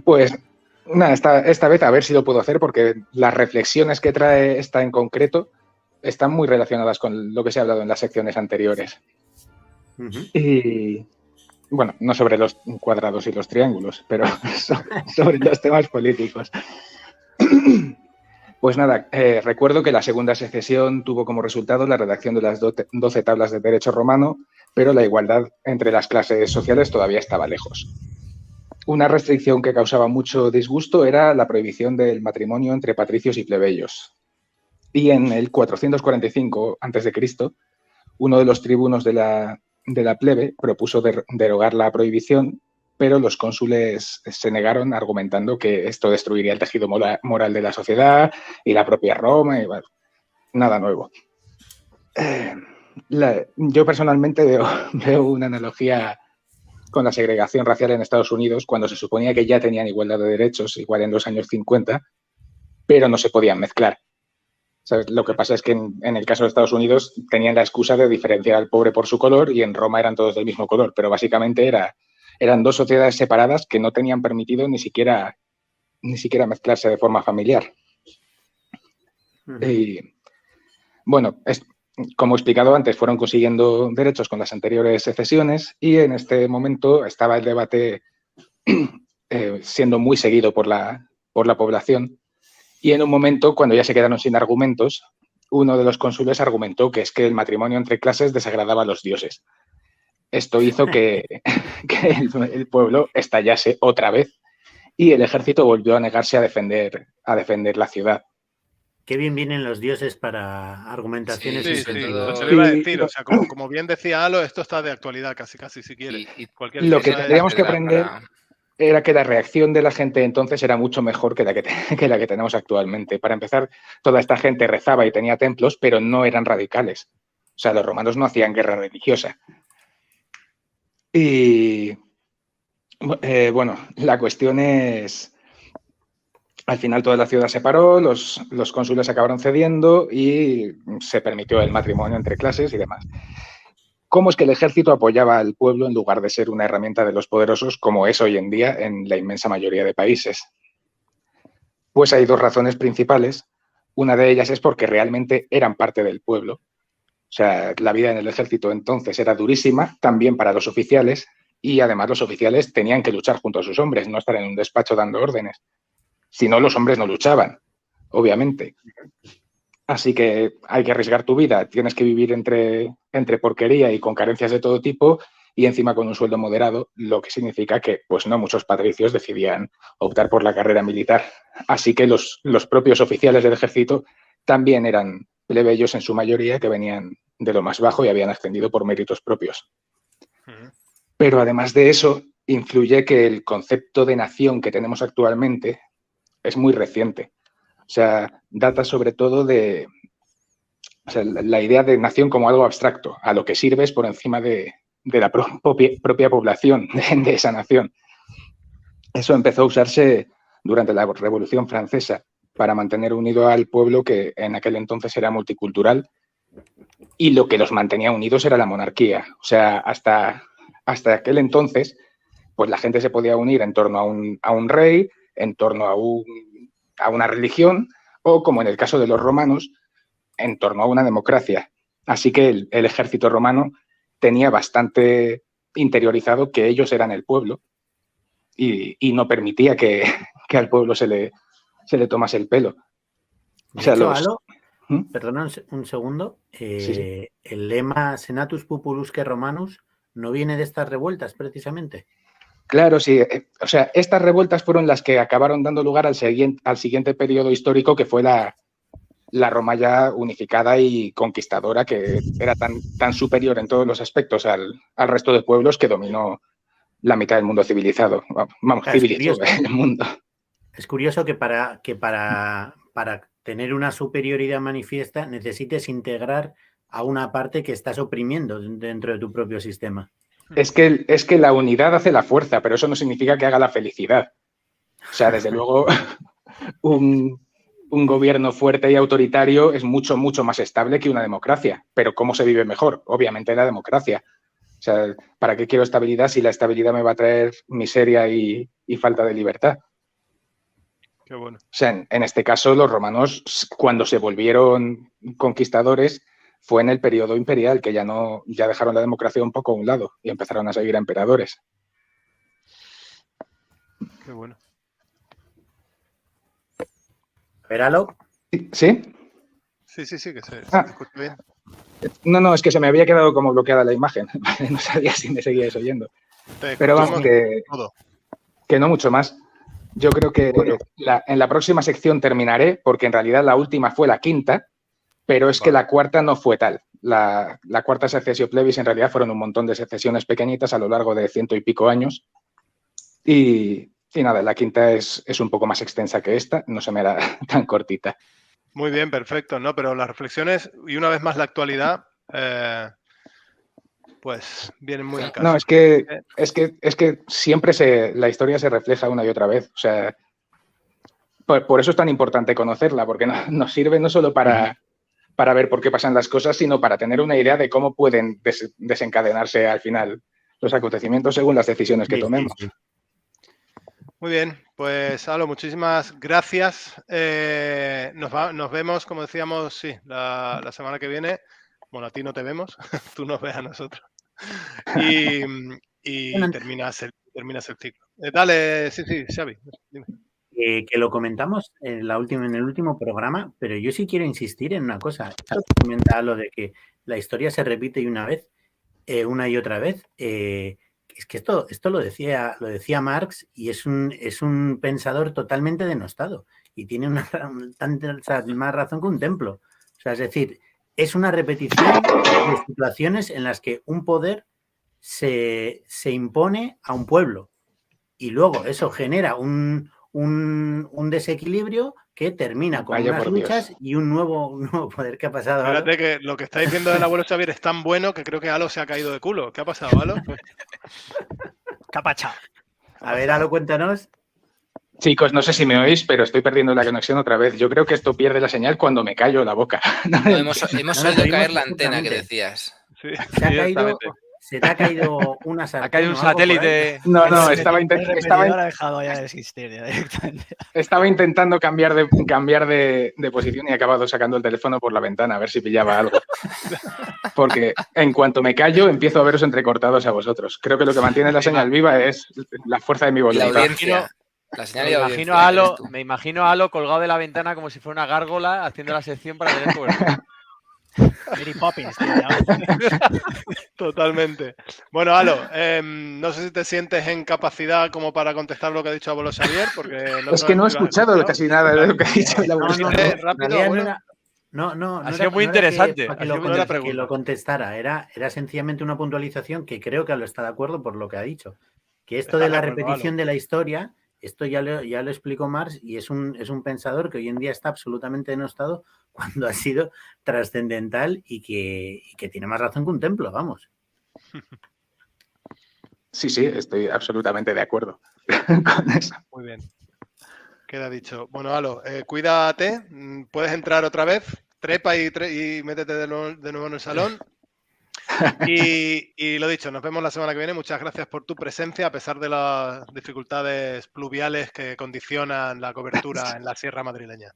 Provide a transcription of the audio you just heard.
Pues nada, esta vez a ver si lo puedo hacer, porque las reflexiones que trae esta en concreto están muy relacionadas con lo que se ha hablado en las secciones anteriores. Y bueno, no sobre los cuadrados y los triángulos, pero sobre los temas políticos. Pues nada, recuerdo que la segunda secesión tuvo como resultado la redacción de las 12 tablas de derecho romano, pero la igualdad entre las clases sociales todavía estaba lejos. Una restricción que causaba mucho disgusto era la prohibición del matrimonio entre patricios y plebeyos. Y en el 445 a.C., uno de los tribunos de la plebe propuso derogar la prohibición, pero los cónsules se negaron argumentando que esto destruiría el tejido moral de la sociedad y la propia Roma, y bueno, nada nuevo. Yo personalmente veo una analogía con la segregación racial en Estados Unidos, cuando se suponía que ya tenían igualdad de derechos, igual en los años 50, pero no se podían mezclar. ¿Sabes? Lo que pasa es que en el caso de Estados Unidos tenían la excusa de diferenciar al pobre por su color, y en Roma eran todos del mismo color, pero básicamente eran dos sociedades separadas que no tenían permitido ni siquiera mezclarse de forma familiar. Y bueno, como he explicado antes, fueron consiguiendo derechos con las anteriores secesiones, y en este momento estaba el debate siendo muy seguido por la población. Y en un momento, cuando ya se quedaron sin argumentos, uno de los cónsules argumentó que es que el matrimonio entre clases desagradaba a los dioses. Esto hizo que el pueblo estallase otra vez, y el ejército volvió a negarse a defender la ciudad. Qué bien vienen los dioses para argumentaciones. Sí, se lo iba a decir. O sea, como bien decía Alo, esto está de actualidad casi si quiere. Lo que tendríamos que aprender era que la reacción de la gente entonces era mucho mejor que la que tenemos actualmente. Para empezar, toda esta gente rezaba y tenía templos, pero no eran radicales. O sea, los romanos no hacían guerra religiosa. Y bueno, la cuestión es, al final toda la ciudad se paró, los cónsules acabaron cediendo y se permitió el matrimonio entre clases y demás. ¿Cómo es que el ejército apoyaba al pueblo en lugar de ser una herramienta de los poderosos, como es hoy en día en la inmensa mayoría de países? Pues hay dos razones principales. Una de ellas es porque realmente eran parte del pueblo. O sea, la vida en el ejército entonces era durísima, también para los oficiales, y además los oficiales tenían que luchar junto a sus hombres, no estar en un despacho dando órdenes. Si no, los hombres no luchaban, obviamente. Así que hay que arriesgar tu vida, tienes que vivir entre porquería y con carencias de todo tipo, y encima con un sueldo moderado, lo que significa que pues no muchos patricios decidían optar por la carrera militar. Así que los propios oficiales del ejército también eran plebeyos en su mayoría, que venían de lo más bajo y habían ascendido por méritos propios. Pero además de eso, influye que el concepto de nación que tenemos actualmente es muy reciente. O sea, data sobre todo de la idea de nación como algo abstracto, a lo que sirves por encima de la propia población de esa nación. Eso empezó a usarse durante la Revolución Francesa para mantener unido al pueblo, que en aquel entonces era multicultural, y lo que los mantenía unidos era la monarquía. O sea, hasta aquel entonces, pues la gente se podía unir en torno a un rey, en torno a una religión, o, como en el caso de los romanos, en torno a una democracia. Así que el ejército romano tenía bastante interiorizado que ellos eran el pueblo, y no permitía que al pueblo se le tomase el pelo. O sea, Alo, perdona un segundo, sí. El lema Senatus Populusque Romanus no viene de estas revueltas, precisamente. Claro, sí. O sea, estas revueltas fueron las que acabaron dando lugar al siguiente periodo histórico, que fue la Roma ya unificada y conquistadora, que era tan superior en todos los aspectos al resto de pueblos, que dominó la mitad del mundo civilizado. Vamos, claro, civilizó el mundo. Es curioso que para tener una superioridad manifiesta necesites integrar a una parte que estás oprimiendo dentro de tu propio sistema. Es que la unidad hace la fuerza, pero eso no significa que haga la felicidad. O sea, desde luego, un gobierno fuerte y autoritario es mucho, mucho más estable que una democracia. Pero ¿cómo se vive mejor? Obviamente la democracia. O sea, ¿para qué quiero estabilidad si la estabilidad me va a traer miseria y falta de libertad? Qué bueno. O sea, en este caso, los romanos, cuando se volvieron conquistadores, fue en el periodo imperial, que ya dejaron la democracia un poco a un lado y empezaron a seguir a emperadores. Qué bueno. A ver, Alo. ¿Sí? Sí, que se Ah. escucha bien. No, es que se me había quedado como bloqueada la imagen. No sabía si me seguíais oyendo. Pero vamos, que no mucho más. Yo creo que en la próxima sección terminaré, porque en realidad la última fue la quinta, pero es que la cuarta no fue tal. La cuarta secesio plebis en realidad fueron un montón de secesiones pequeñitas a lo largo de 100 y pico años. Y nada, la quinta es un poco más extensa que esta, no se me hará tan cortita. Muy bien, perfecto, ¿no? Pero las reflexiones y una vez más la actualidad, pues vienen muy en casa. No, es que siempre la historia se refleja una y otra vez. O sea, por eso es tan importante conocerla, porque nos sirve no solo para ver por qué pasan las cosas, sino para tener una idea de cómo pueden desencadenarse al final los acontecimientos según las decisiones que tomemos. Sí. Muy bien, pues Alo, muchísimas gracias. Nos vemos, como decíamos, sí, la semana que viene. Bueno, a ti no te vemos, tú nos ves a nosotros. Y terminas el ciclo. Dale, sí, Xavi, dime. Que lo comentamos en el último programa, pero yo sí quiero insistir en una cosa. Esto que comenta lo de que la historia se repite una y otra vez. Es que esto lo decía Marx y es un pensador totalmente denostado y tiene más razón que un templo. O sea, es decir, es una repetición de situaciones en las que un poder se impone a un pueblo y luego eso genera un desequilibrio que termina con unas luchas y un nuevo poder. ¿Qué ha pasado? Espérate, que lo que está diciendo el abuelo Xavier es tan bueno que creo que Alo se ha caído de culo. ¿Qué ha pasado, Alo? ¿Qué ha pasado? A ver, Alo, cuéntanos. Chicos, no sé si me oís, pero estoy perdiendo la conexión otra vez. Yo creo que esto pierde la señal cuando me callo la boca. No, hemos oído caer la antena que decías. Sí, se te ha caído una sartén. Ha caído un satélite. No, estaba intentando cambiar de posición y he acabado sacando el teléfono por la ventana a ver si pillaba algo. Porque en cuanto me callo, empiezo a veros entrecortados a vosotros. Creo que lo que mantiene la señal viva es la fuerza de mi voluntad. La audiencia. La señal de audiencia. Me imagino a Alo colgado de la ventana como si fuera una gárgola haciendo la sección para tener cobertura. Mary Poppins, tío, Totalmente. Bueno, Alo, no sé si te sientes en capacidad como para contestar lo que ha dicho abuelo Xavier, porque es que no he escuchado casi nada de lo que ha dicho el abuelo Xavier. Ha sido muy interesante. Que lo contestara, era sencillamente una puntualización que creo que Alo está de acuerdo por lo que ha dicho. Que esto de la repetición de la historia, esto ya lo explicó Marx y es un pensador que hoy en día está absolutamente denostado cuando ha sido trascendental y que tiene más razón que un templo, vamos. Sí, estoy absolutamente de acuerdo con eso. Muy bien. Queda dicho. Bueno, Alo, cuídate. Puedes entrar otra vez. Trepa y métete de nuevo en el salón. Y lo dicho, nos vemos la semana que viene. Muchas gracias por tu presencia, a pesar de las dificultades pluviales que condicionan la cobertura en la sierra madrileña.